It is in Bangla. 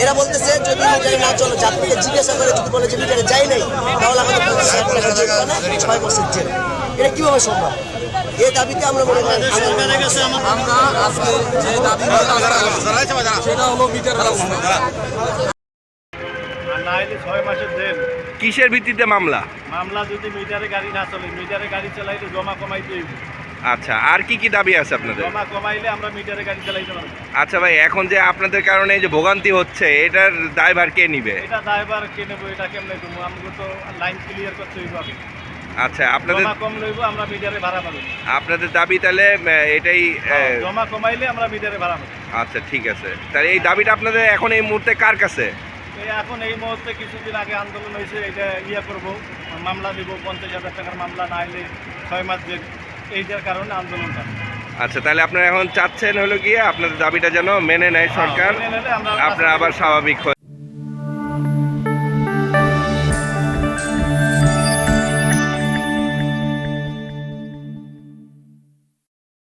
এরা বলতেছে যদি মিটারে না চলে যাত্রীকে জিজ্ঞাসা করে যদি বলে যে মিটারে যাই নাই তাহলে আমাদের 6% জেল। এটা কিভাবে সম্ভব? এই দাবিতে আমরা মনে করি আমরা আজকে যে দাবি সেটা হলো মিটার ব্যবস্থা। নাইলে 6 মাসের জেল। কিসের ভিত্তিতে মামলা? মামলা যদি মিটারে গাড়ি না চলে, মিটারে গাড়ি চালাইলে জমা কমাইতে হইব। আচ্ছা, আর কি কি দাবি আছে আপনাদের? জমা কমাইলে আমরা মিটারে গাড়ি চালাইতে পারবো। আচ্ছা ভাই, এখন যে আপনাদের কারণে এই যে ভোগান্তি হচ্ছে, এটার দায়ভার কে নিবে? এটা ড্রাইভার কে নেবো? এটা কেমনে দেবো? আমাকে তো লাইন ক্লিয়ার করতে হইব আগে। আচ্ছা, আপনাদের জমা কম লইব, আমরা মিটারে ভাড়া পাবো। আপনাদের দাবি তাহলে এটাই জমা কমাইলে আমরা মিটারে ভাড়া পাবো। আচ্ছা ঠিক আছে, তাহলে এই দাবিটা আপনাদের এখন এই মুহূর্তে কার কাছে? এখন এই মুহূর্তে কিছুদিন আগে আন্দোলন হয়েছে, এটা করবো, মামলা দিব 50,000 টাকার মামলা, না হলে 6 মাস জেল। এইটার কারণে আন্দোলনটা। আচ্ছা, তাহলে আপনারা এখন চাচ্ছেন হলো গিয়ে আপনাদের দাবিটা যেন মেনে নেয় সরকার, মেনে নিলে আমরা আপনারা আবার স্বাভাবিক হয়ে